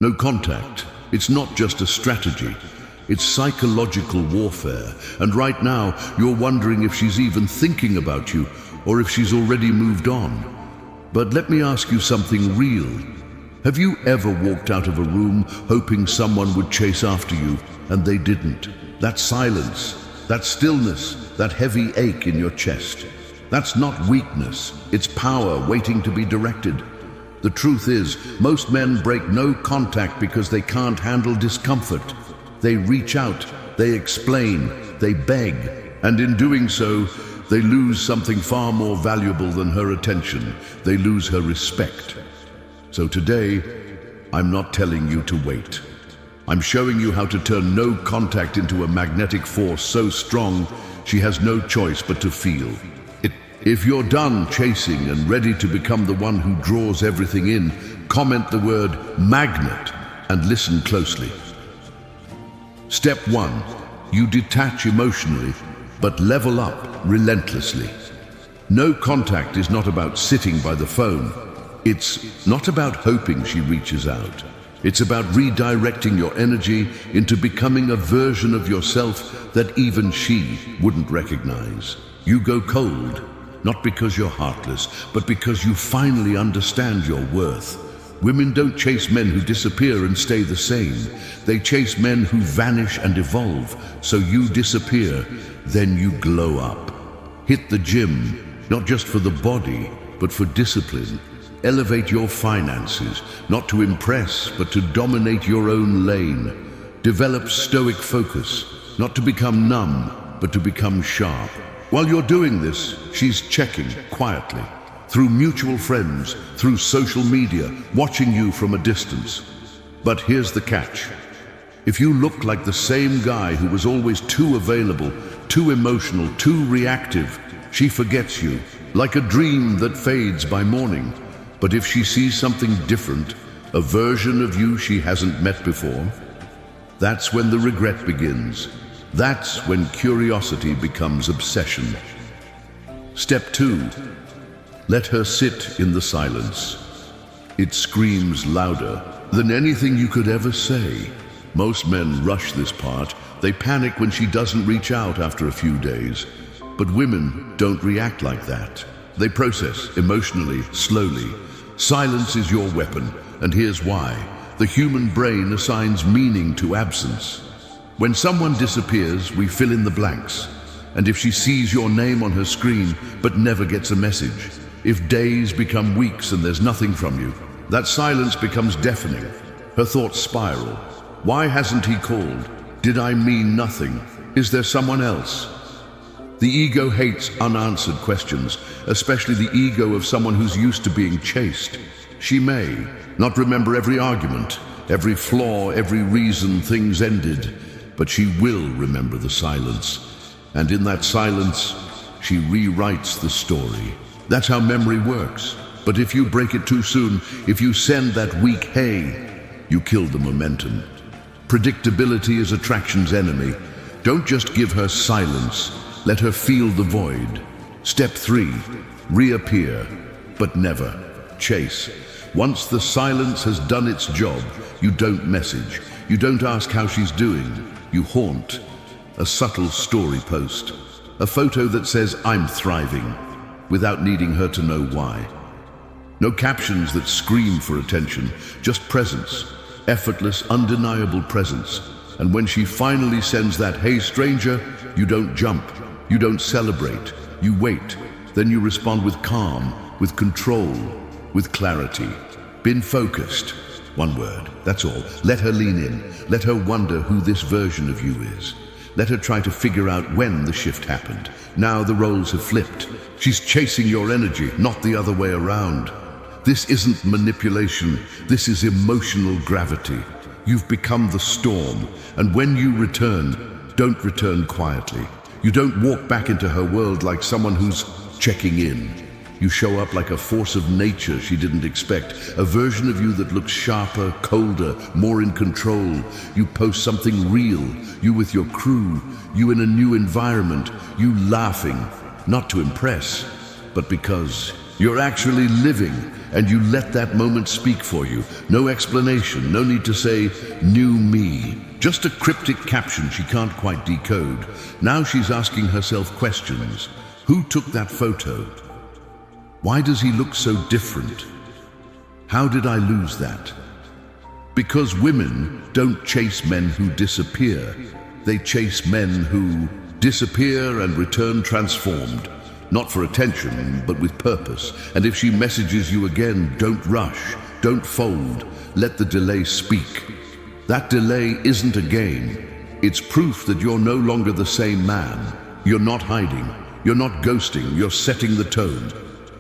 No contact. It's not just a strategy. It's psychological warfare. And right now, you're wondering if she's even thinking about you or if she's already moved on. But let me ask you something real. Have you ever walked out of a room hoping someone would chase after you and they didn't? That silence, that stillness, that heavy ache in your chest. That's not weakness. It's power waiting to be directed. The truth is, most men break no contact because they can't handle discomfort. They reach out, they explain, they beg, and in doing so, they lose something far more valuable than her attention. They lose her respect. So today, I'm not telling you to wait. I'm showing you how to turn no contact into a magnetic force so strong she has no choice but to feel. If you're done chasing and ready to become the one who draws everything in, comment the word magnet and listen closely. Step 1. You detach emotionally, but level up relentlessly. No contact is not about sitting by the phone. It's not about hoping she reaches out. It's about redirecting your energy into becoming a version of yourself that even she wouldn't recognize. You go cold, not because you're heartless, but because you finally understand your worth. Women don't chase men who disappear and stay the same. They chase men who vanish and evolve. So you disappear, then you glow up. Hit the gym, not just for the body, but for discipline. Elevate your finances, not to impress, but to dominate your own lane. Develop stoic focus, not to become numb, but to become sharp. While you're doing this, she's checking quietly, through mutual friends, through social media, watching you from a distance. But here's the catch. If you look like the same guy who was always too available, too emotional, too reactive, she forgets you, like a dream that fades by morning. But if she sees something different, a version of you she hasn't met before, that's when the regret begins. That's when curiosity becomes obsession. Step 2. Let her sit in the silence. It screams louder than anything you could ever say. Most men rush this part. They panic when she doesn't reach out after a few days. But women don't react like that. They process emotionally, slowly. Silence is your weapon, and here's why. The human brain assigns meaning to absence. When someone disappears, we fill in the blanks. And if she sees your name on her screen, but never gets a message, if days become weeks and there's nothing from you, that silence becomes deafening. Her thoughts spiral. Why hasn't he called? Did I mean nothing? Is there someone else? The ego hates unanswered questions, especially the ego of someone who's used to being chased. She may not remember every argument, every flaw, every reason things ended, but she will remember the silence. And in that silence, she rewrites the story. That's how memory works. But if you break it too soon, if you send that weak hey, you kill the momentum. Predictability is attraction's enemy. Don't just give her silence. Let her feel the void. Step 3, reappear, but never chase. Once the silence has done its job, you don't message. You don't ask how she's doing. You haunt. A subtle story post. A photo that says, I'm thriving, without needing her to know why. No captions that scream for attention, just presence. Effortless, undeniable presence. And when she finally sends that, hey stranger, you don't jump. You don't celebrate, you wait, then you respond with calm, with control, with clarity. Been focused. One word, that's all. Let her lean in. Let her wonder who this version of you is. Let her try to figure out when the shift happened. Now the roles have flipped. She's chasing your energy, not the other way around. This isn't manipulation. This is emotional gravity. You've become the storm, and when you return, don't return quietly. You don't walk back into her world like someone who's checking in. You show up like a force of nature she didn't expect, a version of you that looks sharper, colder, more in control. You post something real, you with your crew, you in a new environment, you laughing, not to impress, but because you're actually living, and you let that moment speak for you. No explanation, no need to say, "new me." Just a cryptic caption she can't quite decode. Now she's asking herself questions. Who took that photo? Why does he look so different? How did I lose that? Because women don't chase men who disappear. They chase men who disappear and return transformed. Not for attention, but with purpose. And if she messages you again, don't rush, don't fold, let the delay speak. That delay isn't a game. It's proof that you're no longer the same man. You're not hiding, you're not ghosting, you're setting the tone.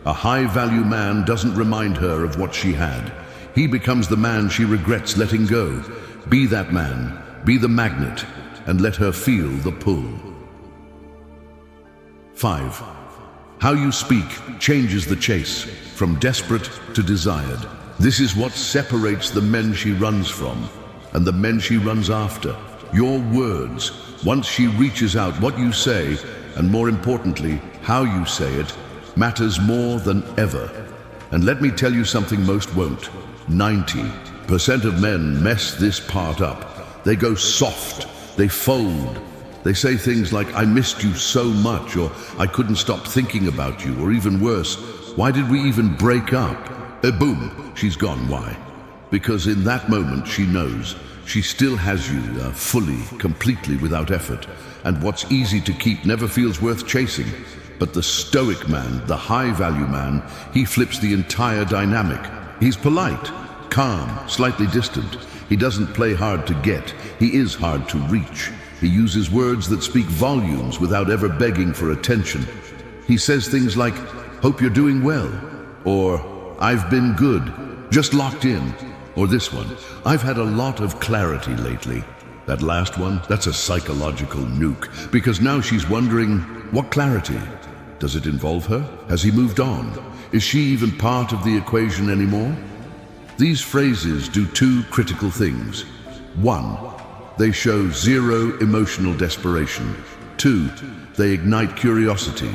A high-value man doesn't remind her of what she had. He becomes the man she regrets letting go. Be that man, be the magnet, and let her feel the pull. 5. How you speak changes the chase, from desperate to desired. This is what separates the men she runs from and the men she runs after. Your words, once she reaches out, what you say, and more importantly, how you say it, matters more than ever. And let me tell you something most won't. 90% of men mess this part up. They go soft, they fold. They say things like, "I missed you so much," or "I couldn't stop thinking about you," or even worse, "Why did we even break up?" Boom, she's gone. Why? Because in that moment she knows she still has you fully, completely, without effort. And what's easy to keep never feels worth chasing. But the stoic man, the high-value man, he flips the entire dynamic. He's polite, calm, slightly distant. He doesn't play hard to get. He is hard to reach. He uses words that speak volumes without ever begging for attention. He says things like, "Hope you're doing well," or "I've been good, just locked in," or this one, "I've had a lot of clarity lately." That last one, that's a psychological nuke, because now she's wondering, what clarity? Does it involve her? Has he moved on? Is she even part of the equation anymore? These phrases do two critical things. 1, they show zero emotional desperation. 2, they ignite curiosity.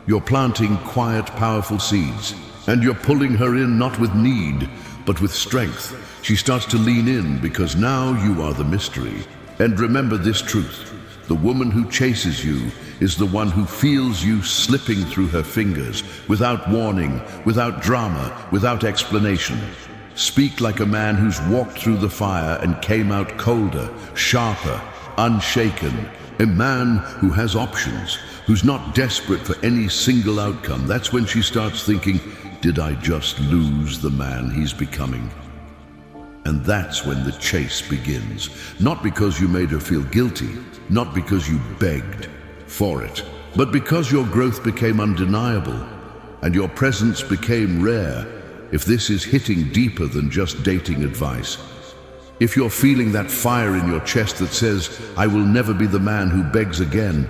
You're planting quiet, powerful seeds, and you're pulling her in not with need, but with strength. She starts to lean in because now you are the mystery. And remember this truth: the woman who chases you is the one who feels you slipping through her fingers, without warning, without drama, without explanation. Speak like a man who's walked through the fire and came out colder, sharper, unshaken. A man who has options, who's not desperate for any single outcome. That's when she starts thinking, did I just lose the man he's becoming? And that's when the chase begins. Not because you made her feel guilty, not because you begged for it, but because your growth became undeniable and your presence became rare. If this is hitting deeper than just dating advice, if you're feeling that fire in your chest that says, "I will never be the man who begs again,"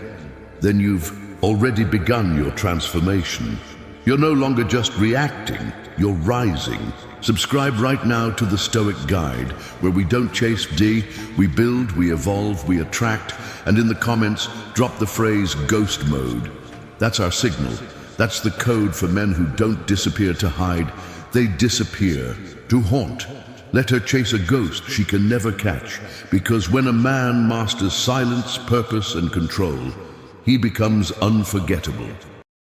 then you've already begun your transformation. You're no longer just reacting, you're rising. Subscribe right now to the Stoic Guide, where we don't chase D, we build, we evolve, we attract, and in the comments, drop the phrase ghost mode. That's our signal. That's the code for men who don't disappear to hide. They disappear to haunt. Let her chase a ghost she can never catch, because when a man masters silence, purpose, and control, he becomes unforgettable.